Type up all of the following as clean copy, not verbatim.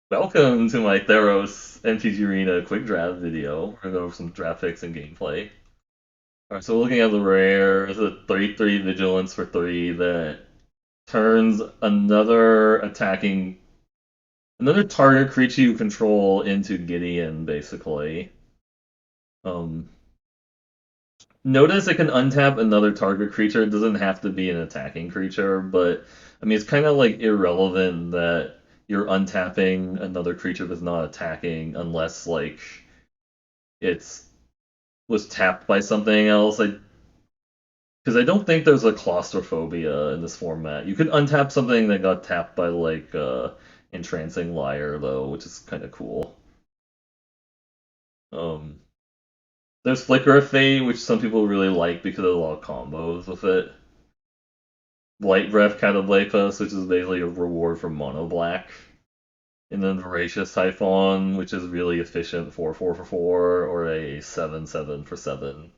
Welcome to my Theros MTG Arena quick draft video. We're gonna go over some draft picks and gameplay. Alright, so we're looking at the rare. It's a 3/3 vigilance for 3 that turns another target creature you control into Gideon, basically. Um, Notice it can untap another target creature. It doesn't have to be an attacking creature, but I mean, it's kind of like irrelevant that you're untapping another creature that's not attacking unless like it's was tapped by something else. Because I don't think there's a claustrophobia in this format. You could untap something that got tapped by like entrancing liar though, which is kind of cool. Um, there's Flicker of Fate, which some people really like because of a lot of combos with it. Blight Breath Catablepus, which is basically a reward for mono black. And then Voracious Typhon, which is really efficient 4/4 for 4, or a 7/7 for 7.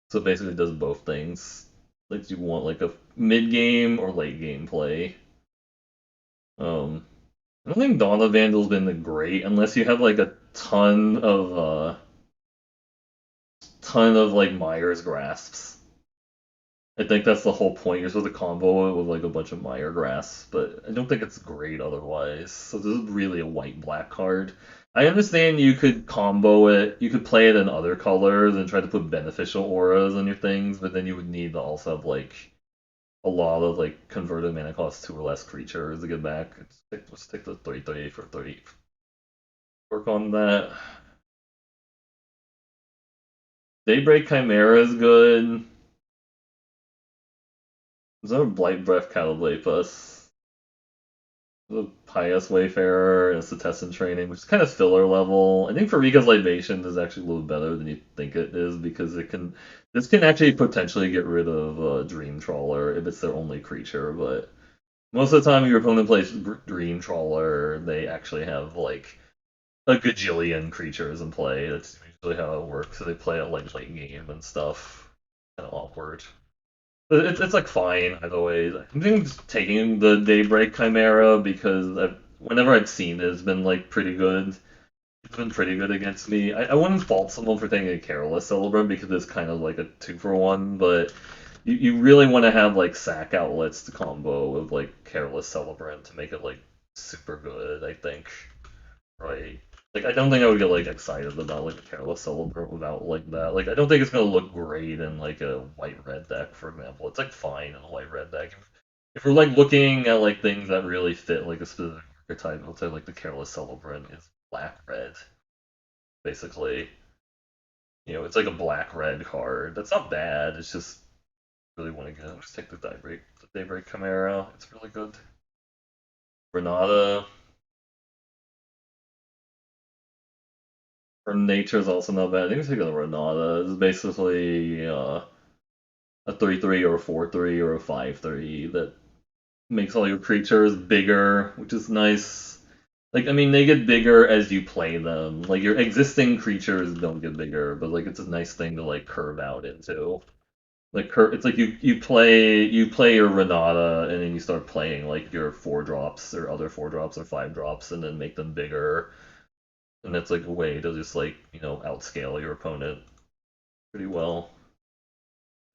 So it basically does both things. Like you want like a mid game or late game play. Um, I don't think Dawn of Vandal's been great unless you have like a ton of like Myers grasps. I think that's the whole point. You're supposed to combo it with like a bunch of Meyer grasps, but I don't think it's great otherwise. So this is really a white black card. I understand you could combo it, you could play it in other colors and try to put beneficial auras on your things, but then you would need to also have like a lot of like converted mana cost 2 or less creatures to get back. Let's stick to 3/3 for 30. Work on that. Daybreak Chimera is good. There's another Blight Breath Catoblepus. The Pious Wayfarer and Setessan Training, which is kind of filler level. I think Farika's Libation is actually a little better than you think it is because this can actually potentially get rid of Dream Trawler if it's their only creature, but most of the time your opponent plays Dream Trawler, they actually have like a gajillion creatures in play. That's usually how it works. So they play it like late game and stuff. Kind of awkward. But it's like fine either way. I think just taking the Daybreak Chimera because whenever I've seen it, it's been like pretty good. It's been pretty good against me. I wouldn't fault someone for taking a Careless Celebrant because it's kind of like a 2-for-1, but you really want to have like sack outlets to combo with like Careless Celebrant to make it like super good, I think. Right. Like I don't think I would get like excited about like a Careless Celebrant without like that. Like I don't think it's gonna look great in like a white red deck, for example. It's like fine in a white red deck. If we're like looking at like things that really fit like a specific archetype, I'll say like the Careless Celebrant is black red, basically. It's like a black red card. That's not bad. It's just really want to get. Just take the Daybreak Chimera. It's really good. Renata, her nature is also not bad. I think it's like a Renata. It's basically a 3/3 or a 4/3 or a 5/3 that makes all your creatures bigger, which is nice. Like, I mean, they get bigger as you play them. Like, your existing creatures don't get bigger, but like, it's a nice thing to like curve out into. It's like you play your Renata, and then you start playing like your 4 drops or other 4 drops or 5 drops, and then make them bigger. And that's like a way to just like outscale your opponent pretty well.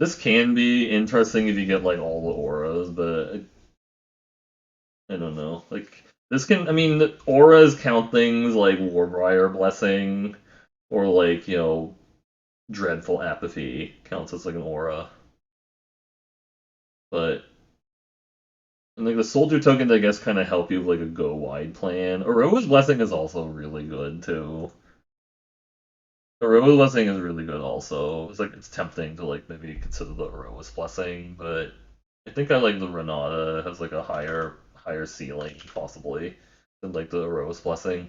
This can be interesting if you get like all the auras, but I don't know. Like this can, I mean, the auras count things like Warbriar Blessing or like Dreadful Apathy counts as like an aura. But and like the soldier tokens, I guess, kind of help you with like a go wide plan. Aurora's Blessing is also really good too. Aurora's Blessing is really good also. It's like it's tempting to like maybe consider the Aurora's Blessing, but I think I like the Renata has like a higher ceiling possibly than like the Rose Blessing.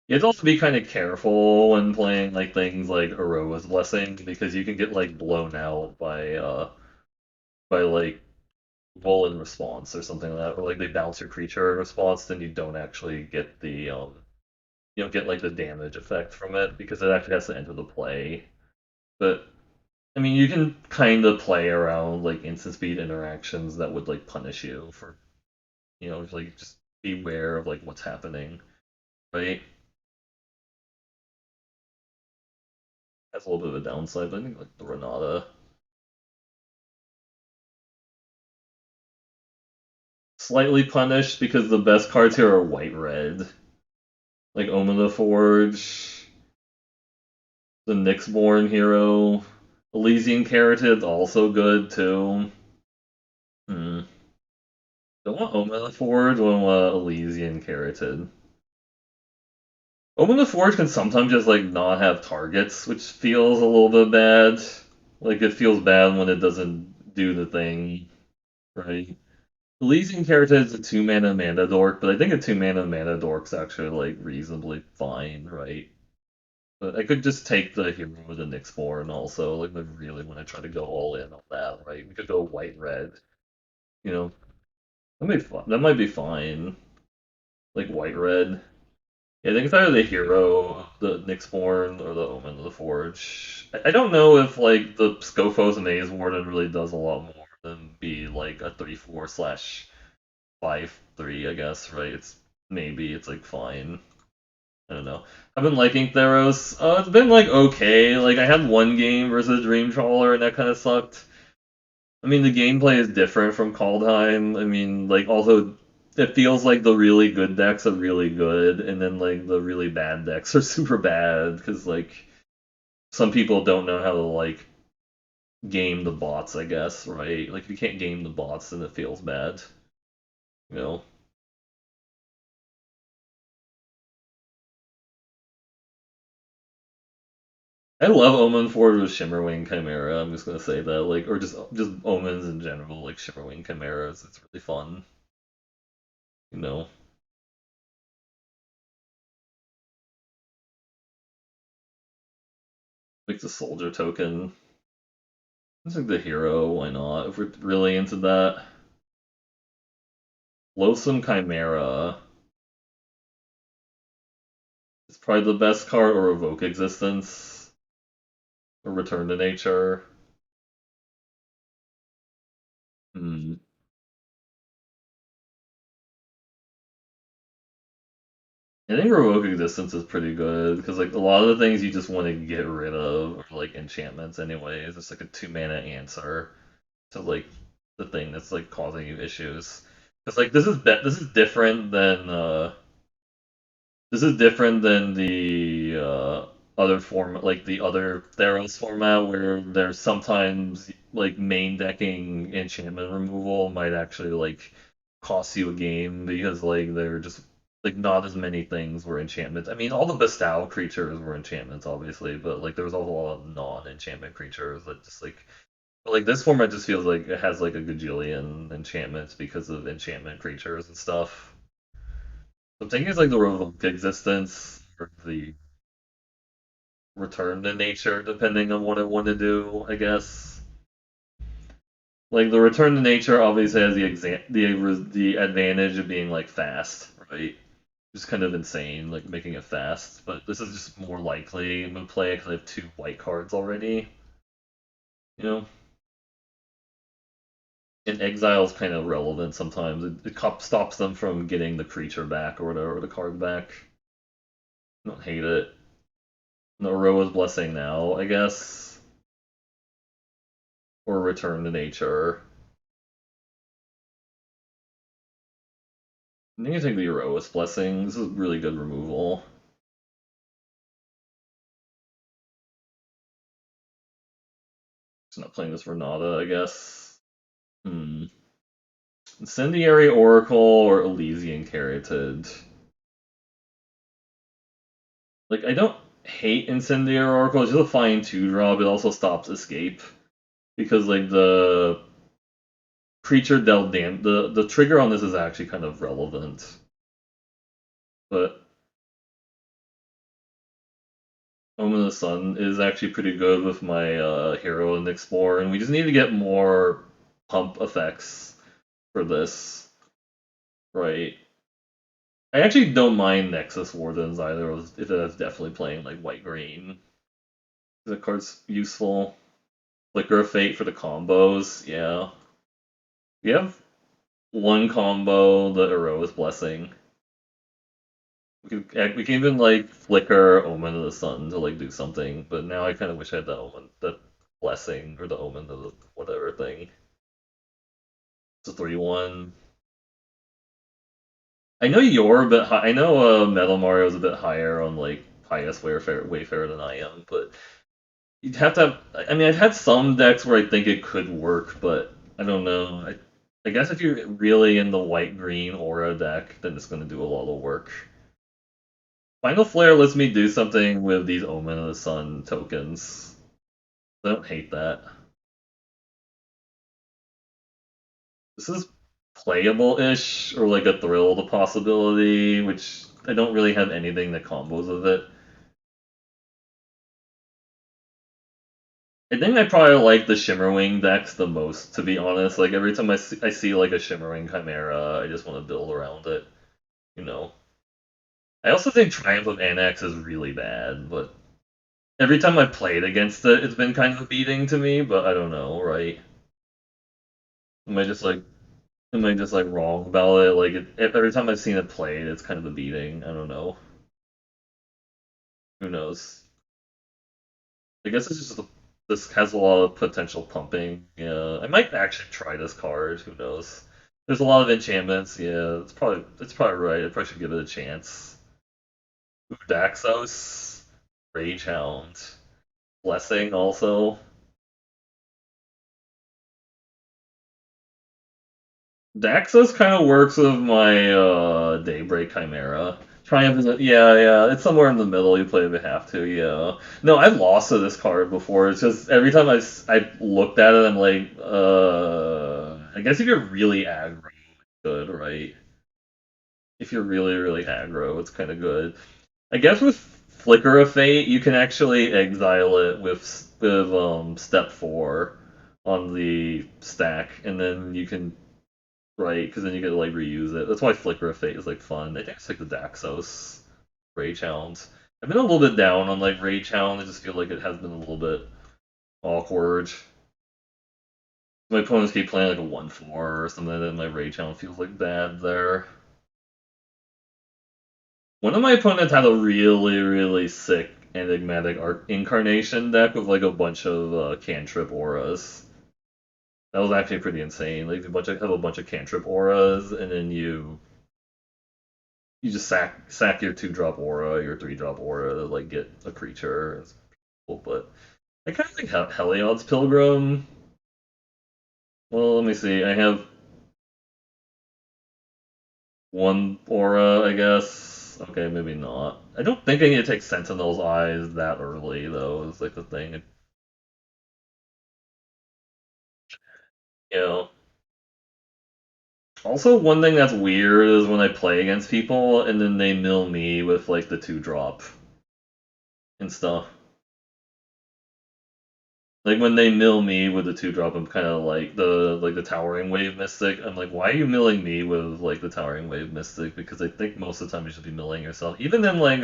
You have to also be kind of careful when playing like things like Aroa's Blessing because you can get like blown out by like Roll in response or something like that, or like they bounce your creature in response, then you don't actually get the you don't get like the damage effect from it because it actually has to enter the play. But I mean, you can kind of play around like instant speed interactions that would like punish you for like just beware of like what's happening, right? That's a little bit of a downside, but I think like the Renata slightly punished because the best cards here are white red, like Omen of the Forge, the Nyxborn hero, Elysian Caryatid's also good too. Hmm. Don't want Omen of the Forge, don't want Elysian Caryatid. Omen of the Forge can sometimes just like not have targets, which feels a little bit bad. Like it feels bad when it doesn't do the thing, right? Elysian Caryatid's a 2 mana mana dork, but I think a 2 mana mana dork's actually like reasonably fine, right? But I could just take the hero with the Nyxborn also, like I really want to try to go all in on that, right? We could go white red, you know. That might be fine. Like white red. Yeah, I think it's either the hero, the Nyxborn, or the Omen of the Forge. I don't know if like the Scophos Maze Warden really does a lot more than be like a 3/4 slash 5/3, I guess, right? It's like fine. I don't know. I've been liking Theros. It's been like okay. Like I had one game versus Dream Trawler and that kind of sucked. I mean, the gameplay is different from Kaldheim. I mean, like also it feels like the really good decks are really good, and then like the really bad decks are super bad because like some people don't know how to like game the bots. I guess right. Like if you can't game the bots, then it feels bad. You know. I love Omen Forward with Shimmerwing Chimera. I'm just gonna say that, like, or just omens in general, like Shimmerwing Chimeras. It's really fun, you know. Like the soldier token. It's like the hero. Why not? If we're really into that, Loathsome Chimera is probably the best card, or Evoke Existence, or Return to Nature. Hmm. I think Evoke Existence is pretty good because like a lot of the things you just want to get rid of are like enchantments anyways. It's like a 2 mana answer to like the thing that's like causing you issues. Because like this is different than the other form like the other Theros format where there's sometimes like main decking enchantment removal might actually like cost you a game because like there are just like not as many things were enchantments. I mean all the Bestow creatures were enchantments obviously, but like there was also a lot of non-enchantment creatures that just like but like this format just feels like it has like a gajillion enchantments because of enchantment creatures and stuff. So I'm thinking it's like the revoke existence or the return to nature, depending on what I want to do, I guess. Like the return to nature obviously has the advantage of being like fast, right? Just kind of insane, like making it fast. But this is just more likely I'm gonna play because I have 2 white cards already. You know, and exile's kind of relevant sometimes. It stops them from getting the creature back or whatever, or the card back. I don't hate it. No Roa's Blessing now, I guess, or Return to Nature. I think I take the Eroa's Blessing. This is really good removal. Just not playing this Renata, I guess. Hmm. Incendiary Oracle or Elysian Caryatid. Like, I don't hate Incendiary Oracle. It's just a fine 2 drop. It also stops escape. Because, like, the creature dealt damage. The trigger on this is actually kind of relevant. But Omen of the Sun is actually pretty good with my hero and Explore, and we just need to get more pump effects for this, right? I actually don't mind Nexus Wardens either, if it's definitely playing like white green. The card's useful. Flicker of Fate for the combos, yeah. We have one combo the Hero's Blessing. We can even like flicker Omen of the Sun to like do something, but now I kind of wish I had that Omen, that Blessing or the Omen of the whatever thing. It's a 3-1. I know you're a bit high. I know Metal Mario is a bit higher on like highest Wayfarer than I am, but you'd have to have. I mean, I've had some decks where I think it could work, but I don't know. I guess if you're really in the white green aura deck, then it's going to do a lot of work. Final Flare lets me do something with these Omen of the Sun tokens. I don't hate that. This is playable-ish, or like a thrill the possibility, which I don't really have anything that combos with it. I think I probably like the Shimmerwing decks the most, to be honest. Like every time I see like a Shimmerwing Chimera, I just want to build around it. You know. I also think Triumph of Anax is really bad, but every time I've played against it, it's been kind of a beating to me. But I don't know, right? Am I just like wrong about it? Like every time I've seen it played, it's kind of a beating. I don't know. Who knows? I guess it's just this has a lot of potential pumping. Yeah, I might actually try this card. Who knows? There's a lot of enchantments. Yeah, it's probably right. I probably should give it a chance. Ooh, Daxos, Ragehound, Blessing also. Daxos kind of works with my Daybreak Chimera. Triumph is yeah, it's somewhere in the middle. You play if you have to, yeah. No, I've lost to this card before. It's just every time I looked at it, I'm like, I guess if you're really aggro, it's good, right? If you're really, really aggro, it's kind of good. I guess with Flicker of Fate, you can actually exile it with step 4 on the stack, and then you can right, because then you get to like reuse it. That's why Flicker of Fate is like fun. I think it's like the Daxos Rage Hounds. I've been a little bit down on like Rage Hound. I just feel like it has been a little bit awkward. My opponents keep playing like a 1/4 or something, and my Rage Hound feels like bad there. One of my opponents had a really, really sick enigmatic art incarnation deck with like a bunch of cantrip auras. That was actually pretty insane. Like have a bunch of cantrip auras, and then you just sack your 2-drop aura, your 3-drop aura to like get a creature. It's cool, but I kind of think Heliod's Pilgrim. Well, let me see. I have one aura, I guess. Okay, maybe not. I don't think I need to take Sentinel's Eyes that early, though. It's like the thing. You know. Also, one thing that's weird is when I play against people and then they mill me with like the 2-drop and stuff. Like when they mill me with the 2-drop, I'm kind of like the Towering Wave Mystic. I'm like, why are you milling me with like the Towering Wave Mystic? Because I think most of the time you should be milling yourself. Even in like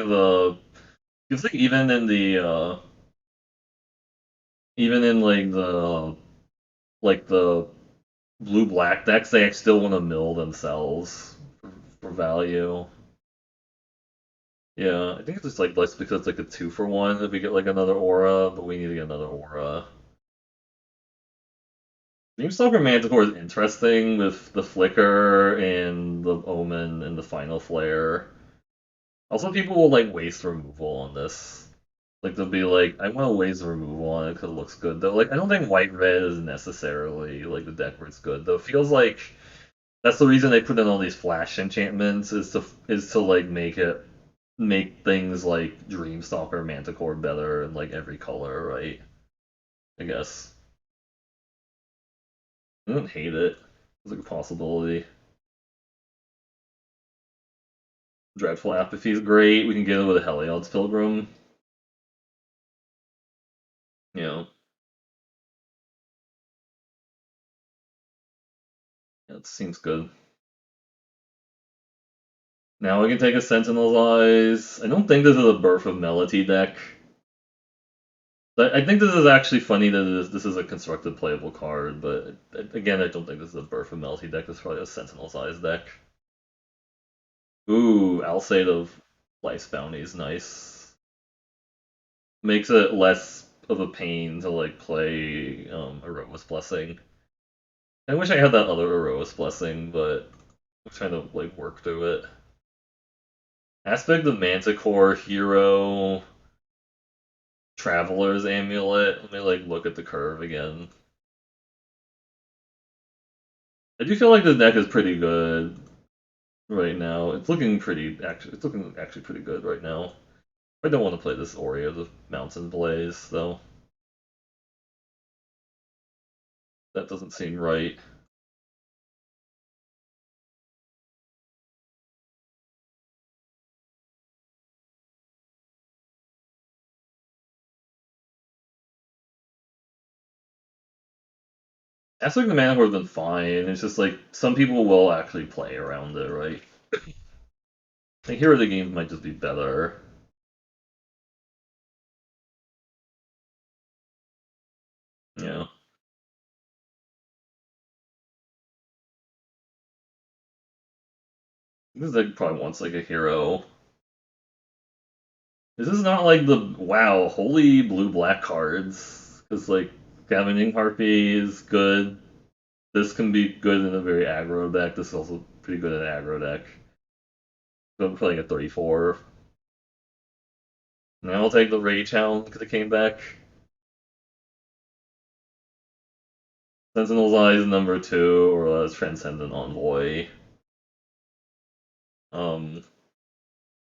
it's like even in like the blue black decks, they still want to mill themselves for value. Yeah, I think it's just like less because it's like a 2-for-1 if we get like another aura, but we need to get another aura. Dreamstalker Manticore is interesting with the Flicker and the Omen and the Final Flare. Also, people will like waste removal on this. Like they'll be like, I want to waste removal on it because it looks good. Though, like I don't think white red is necessarily like the deck where it's good. Though it feels like that's the reason they put in all these flash enchantments is to like make things like Dreamstalker Manticore better in like every color, right? I guess. I don't hate it. It's like a possibility. Dreadful Apathy is great. We can get it with a Heliod's Pilgrim. You know, that seems good. Now we can take a Sentinel's Eyes. I don't think this is a Birth of Melody deck. But I think this is actually funny that this is a constructed playable card, but again, I don't think this is a Birth of Melty deck. This is probably a Sentinel size deck. Ooh, Alsate of Life's Bounty is nice. Makes it less of a pain to like play Eroa's Blessing. I wish I had that other Eroa's Blessing, but I'm trying to like work through it. Aspect of Manticore, Hero, Traveler's Amulet. Let me like look at the curve again. I do feel like the deck is pretty good right now. It's looking actually pretty good right now. I don't want to play this Oreo, the Mountain Blaze, though. That doesn't seem right. Aspect of Manticore has been fine. It's just like some people will actually play around it, right? I hear the games might just be better. Yeah. This deck probably wants like a hero. This is not like the wow, holy blue black cards. Because like Scavenging Harpy is good. This can be good in a very aggro deck. This is also pretty good in an aggro deck. So I'm playing a 34. And I'll take the Rage Hound because it came back. Sentinel's Eyes number 2, or Transcendent Envoy. Um,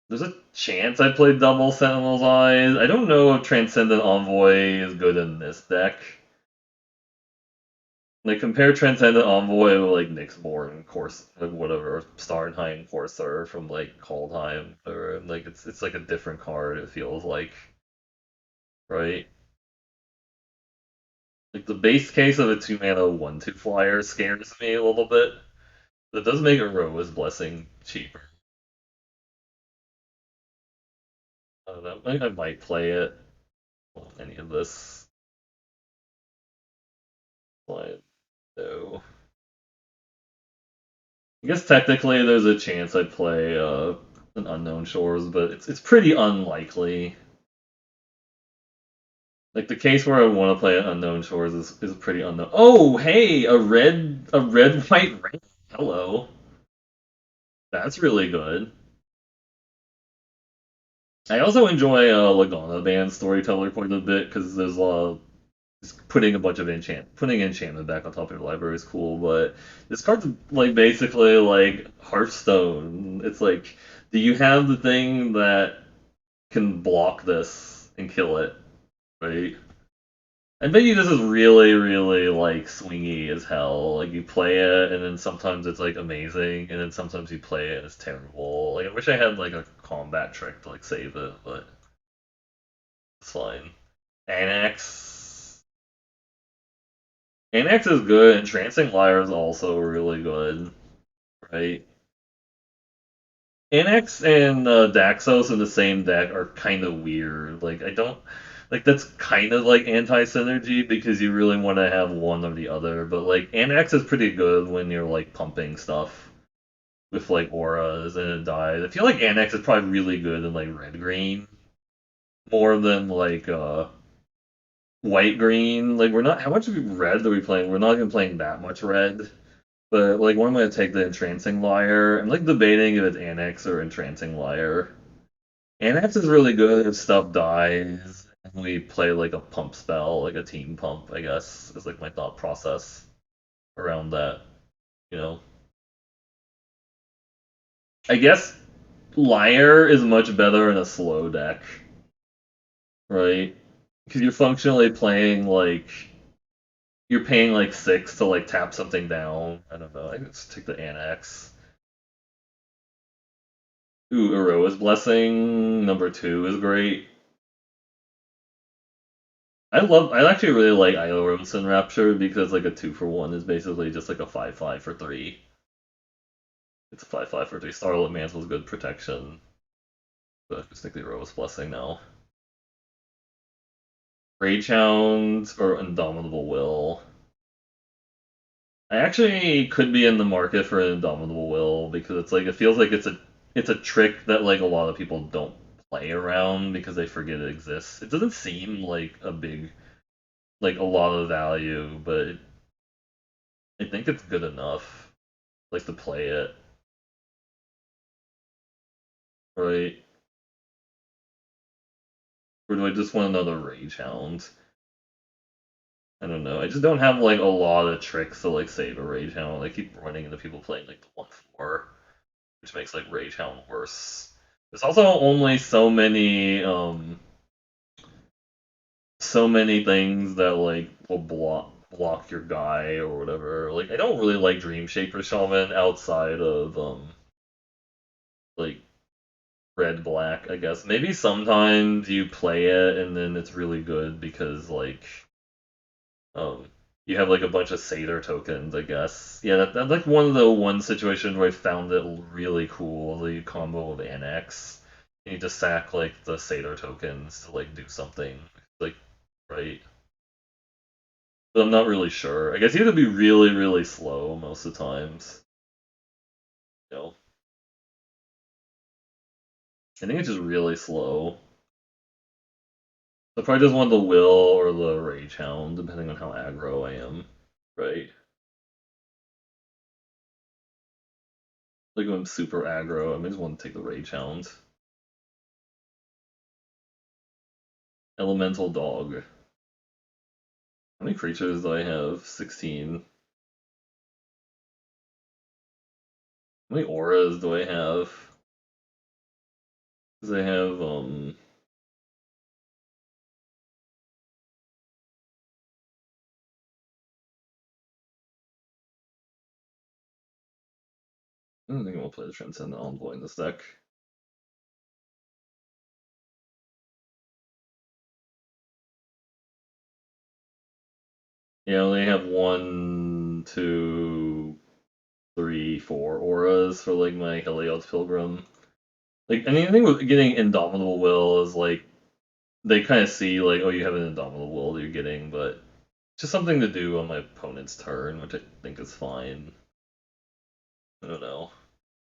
there's a chance I played double Sentinel's Eyes. I don't know if Transcendent Envoy is good in this deck. Like compare Transcendent Envoy with like Nyxborn Course, like whatever, or Starnheim Courser from like Kaldheim, or like it's like a different card. It feels like, right? Like the base case of a 2 mana 1/2 flyer scares me a little bit. That does make a Roa's Blessing cheaper. I don't know. I might play it. Well, any of this. Like, no. I guess technically there's a chance I play an Unknown Shores, but it's pretty unlikely. Like the case where I want to play an Unknown Shores is pretty unknown. Oh, hey, a red white red. Hello, that's really good. I also enjoy Lagana Band Storyteller quite a bit because there's a lot of just putting enchantment back on top of your library is cool, but this card's like basically like Hearthstone. It's like, do you have the thing that can block this and kill it, right? I bet you this is really, really like swingy as hell. Like you play it and then sometimes it's like amazing, and then sometimes you play it and it's terrible. Like I wish I had like a combat trick to like save it, but it's fine. Annex. Annex is good, and Trancing Lyre is also really good, right? Annex and Daxos in the same deck are kind of weird. Like I don't like that's kind of like anti-synergy because you really want to have one or the other. But like Annex is pretty good when you're like pumping stuff with like auras and it dies. I feel like Annex is probably really good in like red green more than like white green. Like we're not how much red are we playing? We're not even playing that much red. But like, what am I gonna take the Entrancing Liar? I'm like debating if it's Annex or Entrancing Liar. Annex is really good if stuff dies and we play like a pump spell, like a team pump, I guess, is like my thought process around that, you know. I guess Liar is much better in a slow deck, right? Because you're functionally playing like you're paying like 6 to like tap something down. I don't know. I just take the Annex. Ooh, Eroa's Blessing number 2 is great. I actually really like Io Robinson Rapture because like a 2 for 1 is basically just like a 5/5 for 3. It's a 5/5 for 3. Starlit Mantle's good protection. But I just think the Rose Blessing now. Rage Hound or Indomitable Will. I actually could be in the market for an Indomitable Will because it's like it feels like it's a trick that like a lot of people don't play around because they forget it exists. It doesn't seem like a lot of value, but I think it's good enough like to play it, right? Or do I just want another Rage Hound? I don't know. I just don't have like a lot of tricks to like save a Rage Hound. I keep running into people playing like the 1/4, which makes like Rage Hound worse. There's also only so many things that like will block your guy or whatever. Like I don't really like Dream Shaper Shaman outside of like red black, I guess. Maybe sometimes you play it and then it's really good because like um you have like a bunch of Satyr tokens, I guess. Yeah, that's like one situation where I found it really cool, the combo of Annex. You need to sack like the Satyr tokens to like do something. Like right. But I'm not really sure. I guess you have to be really, really slow most of the times. You know, I think it's just really slow. So probably just want the Will or the Rage Hound, depending on how aggro I am. Right? Like when I'm super aggro, I may just want to take the Rage Hound. Elemental Dog. How many creatures do I have? 16. How many auras do I have? Because I have I don't think I'm gonna play the Transcendent Envoy in this deck. Yeah, I only have one, two, three, four auras for like my Heliod's Pilgrim. Like anything with getting Indomitable Will is like they kind of see like, oh, you have an Indomitable Will that you're getting, but it's just something to do on my opponent's turn, which I think is fine. I don't know.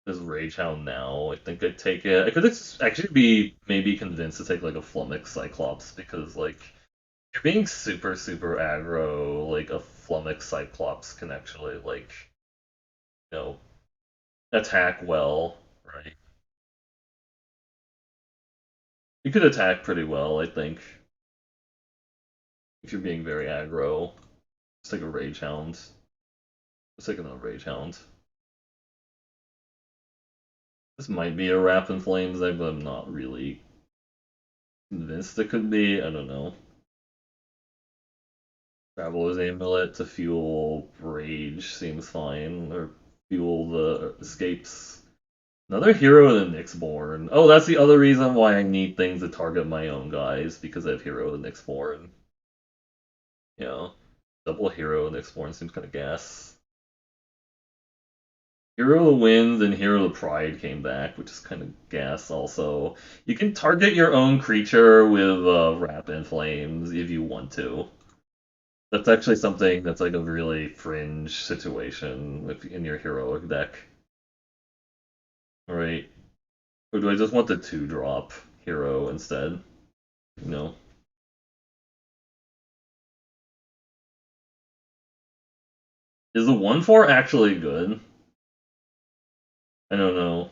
There's Rage Hound now. I think I'd take it. I could actually be maybe convinced to take like a Flummox Cyclops because like you're being super super aggro, like a Flummox Cyclops can actually like you know attack well, right? You could attack pretty well, I think, if you're being very aggro. It's like a Rage Hound. It's like another Rage Hound. This might be a Wrath in Flames deck, but I'm not really convinced it could be. I don't know. Traveler's Amulet to fuel Rage seems fine, or fuel the escapes. Another Hero of the Nyxborn. Oh, that's the other reason why I need things to target my own guys, because I have Hero of the Nyxborn. You know, double Hero of the Nyxborn seems kind of gas. Hero of the Winds and Hero of the Pride came back, which is kind of gas also. You can target your own creature with Wrap and Flames if you want to. That's actually something that's like a really fringe situation if in your heroic deck. Right? Or do I just want the 2-drop hero instead? You know? Is the 1/4 actually good? I don't know.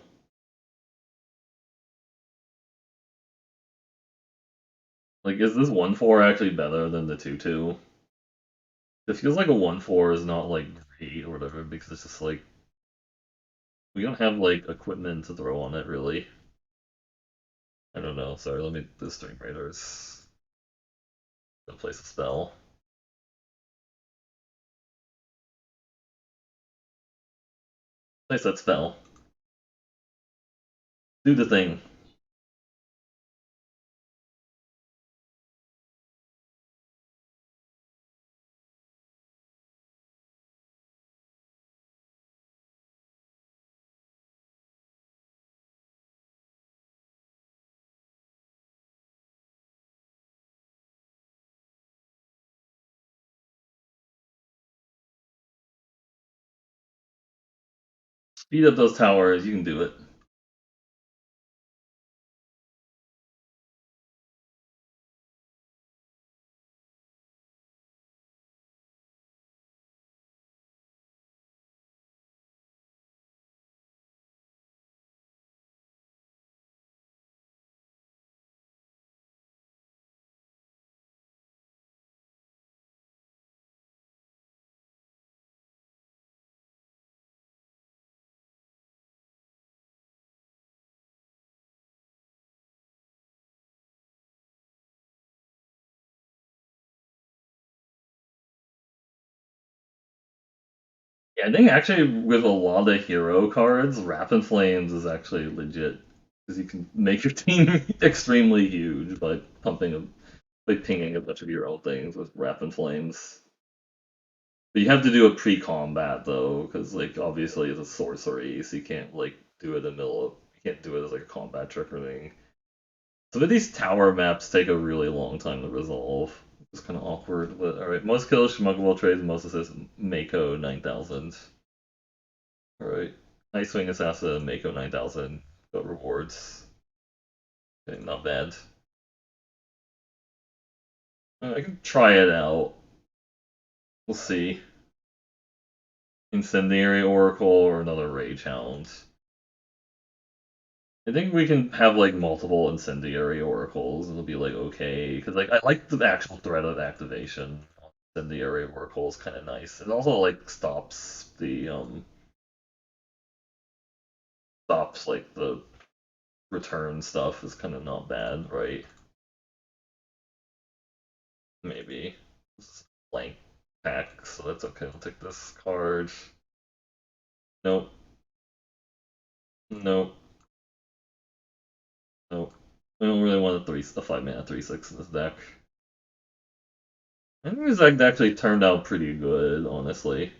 Like, is this 1/4 actually better than the 2/2? It feels like a 1/4 is not like great or whatever because it's just like we don't have like equipment to throw on it really. I don't know. Sorry, let me do String Raiders. Go place a spell. Place that spell. Do the thing. Speed up those towers, you can do it. Yeah, I think actually with a lot of hero cards, Rapid Flames is actually legit because you can make your team extremely huge by pinging a bunch of your own things with Rapid Flames. But you have to do a pre-combat though, because like obviously it's a sorcery, so you can't like do it in the middle of you can't do it as like a combat trick or anything. Some of these tower maps take a really long time to resolve. It's kind of awkward, but alright. Most kills, Schmuggable trades, most assists, Mako 9000. Alright. Nice Swing Assassin, Mako 9000. Got rewards. Okay, not bad. I can try it out. We'll see. Incendiary Oracle or another Rage Hound. I think we can have like multiple Incendiary Oracles. It'll be like okay, because like I like the actual threat of activation. Incendiary Oracle is kind of nice. It also like stops like the return stuff is kind of not bad, right? Maybe. It's blank pack, so that's okay. I'll take this card. Nope. Nope. Nope. I don't really want a 5 mana 3/6 in this deck. I think this deck actually turned out pretty good, honestly.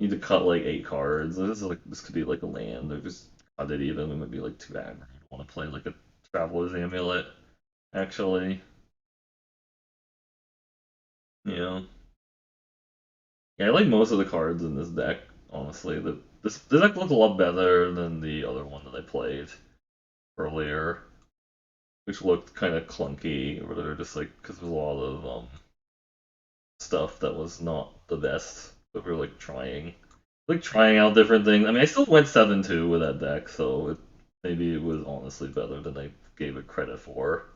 Need to cut like 8 cards. This could be like a land, or just cut it even. It might be like too aggro. I want to play like a Traveler's Amulet, actually. Yeah. Yeah, I like most of the cards in this deck, honestly. This deck looks a lot better than the other one that I played earlier, which looked kind of clunky, or they're just like because there's a lot of stuff that was not the best, but we are like trying out different things. I mean, I still went 7-2 with that deck, so maybe it was honestly better than I gave it credit for.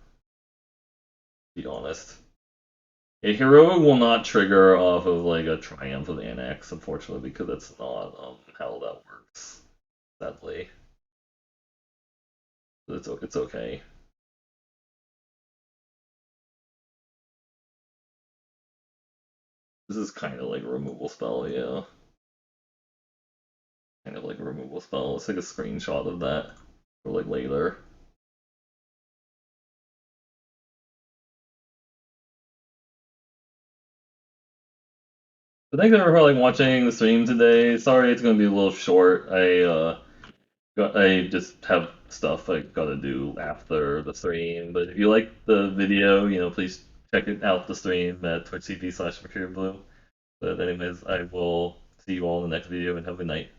To be honest. A hero will not trigger off of like a Triumph of Annex, unfortunately, because that's not how that works. Sadly, but it's okay. This is kind of like a removal spell, yeah. Kind of like a removal spell. Let's take a screenshot of that for like later. But thanks everyone for like watching the stream today. Sorry it's gonna be a little short. I just have stuff I gotta do after the stream. But if you like the video, please check it out the stream at twitch.tv/MercurioBlue. But anyways, I will see you all in the next video and have a good night.